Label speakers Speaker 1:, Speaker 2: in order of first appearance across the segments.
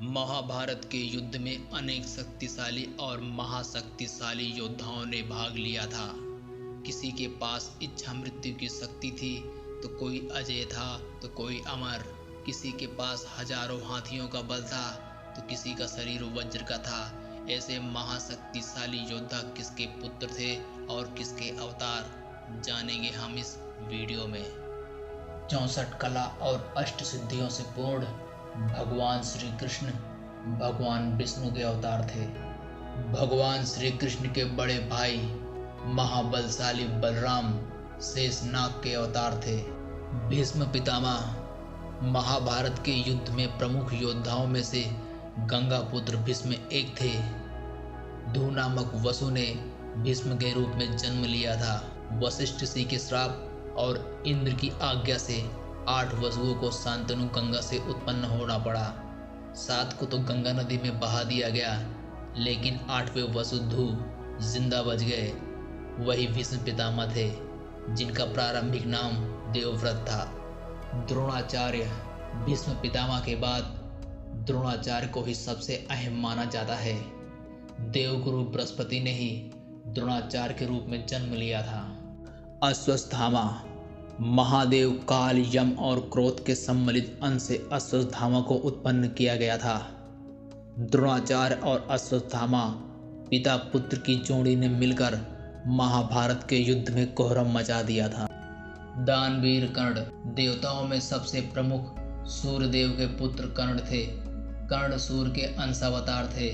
Speaker 1: महाभारत के युद्ध में अनेक शक्तिशाली और महाशक्तिशाली योद्धाओं ने भाग लिया था। किसी के पास इच्छा मृत्यु की शक्ति थी तो कोई अजय था तो कोई अमर। किसी के पास हजारों हाथियों का बल था तो किसी का शरीर वज्र का था। ऐसे महाशक्तिशाली योद्धा किसके पुत्र थे और किसके अवतार, जानेंगे हम इस वीडियो में। 64 कला और अष्ट सिद्धियों से पूर्ण भगवान श्री कृष्ण भगवान विष्णु के अवतार थे। भगवान श्री कृष्ण के बड़े भाई महाबलशाली बलराम शेषनाग के अवतार थे। भीष्म पितामह महाभारत के युद्ध में प्रमुख योद्धाओं में से गंगा पुत्र भीष्म एक थे। धू नामक वसु ने भीष्म के रूप में जन्म लिया था। वशिष्ठ ऋषि के श्राप और इंद्र की आज्ञा से 8 वसुओं को शांतनु गंगा से उत्पन्न होना पड़ा। 7 को तो गंगा नदी में बहा दिया गया, लेकिन 8वें वसु धू जिंदा बच गए। वही भीष्म पितामह थे जिनका प्रारंभिक नाम देवव्रत था। द्रोणाचार्य भीष्म पितामह के बाद द्रोणाचार्य को ही सबसे अहम माना जाता है। देवगुरु बृहस्पति ने ही द्रोणाचार्य के रूप में जन्म लिया था। अश्वत्थामा महादेव काल, यम और क्रोध के सम्मिलित अंश से अश्वत्थामा को उत्पन्न किया गया था। द्रोणाचार्य और अश्वत्थामा पिता पुत्र की जोड़ी ने मिलकर महाभारत के युद्ध में कोहरम मचा दिया था। दानवीर कर्ण देवताओं में सबसे प्रमुख सूर्यदेव के पुत्र कर्ण थे। कर्ण सूर्य के अंशावतार थे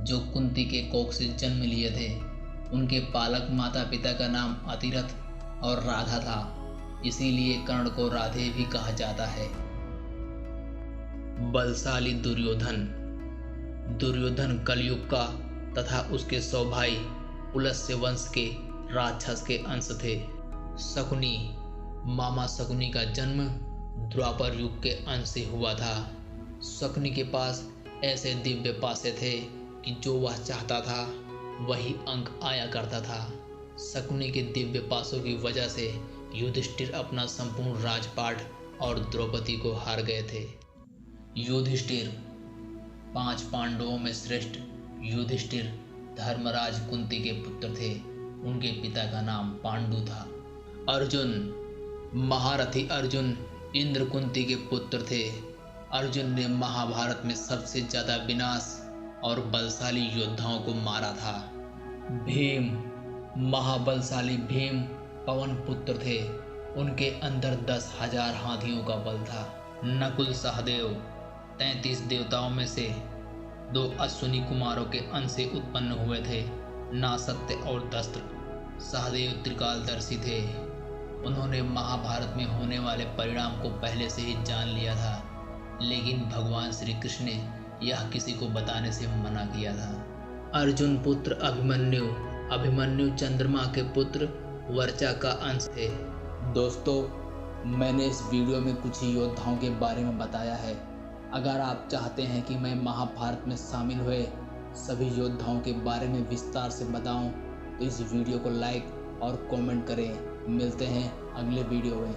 Speaker 1: जो कुंती के कोख से जन्म लिए थे। उनके पालक माता पिता का नाम अतिरथ और राधा था, इसीलिए कर्ण को राधे भी कहा जाता है। बलशाली दुर्योधन दुर्योधन कलयुग का तथा उसके 100 भाई पुलस्त्य वंश के राक्षस के अंश थे। शकुनी मामा शकुनी का जन्म द्वापर युग के अंश से हुआ था। शकुनी के पास ऐसे दिव्य पासे थे कि जो वह चाहता था वही अंक आया करता था। शकुनी के दिव्य पासों की वजह से युधिष्ठिर अपना संपूर्ण राजपाट और द्रौपदी को हार गए थे। युधिष्ठिर 5 पांडवों में श्रेष्ठ युधिष्ठिर धर्मराज कुंती के पुत्र थे। उनके पिता का नाम पांडु था। अर्जुन महारथी अर्जुन इंद्र कुंती के पुत्र थे। अर्जुन ने महाभारत में सबसे ज्यादा विनाश और बलशाली योद्धाओं को मारा था। भीम महाबलशाली भीम पवन पुत्र थे। उनके अंदर 10,000 हाथियों का बल था। नकुल सहदेव 33 देवताओं में से 2 अश्विनी कुमारों के अंश से उत्पन्न हुए थे, नासत्य और दस्त्र। सहदेव त्रिकालदर्शी थे। उन्होंने महाभारत में होने वाले परिणाम को पहले से ही जान लिया था, लेकिन भगवान श्री कृष्ण ने यह किसी को बताने से मना किया था। अर्जुन पुत्र अभिमन्यु चंद्रमा के पुत्र वर्चा का अंश थे। दोस्तों, मैंने इस वीडियो में कुछ ही योद्धाओं के बारे में बताया है। अगर आप चाहते हैं कि मैं महाभारत में शामिल हुए सभी योद्धाओं के बारे में विस्तार से बताऊं, तो इस वीडियो को लाइक और कमेंट करें। मिलते हैं अगले वीडियो में।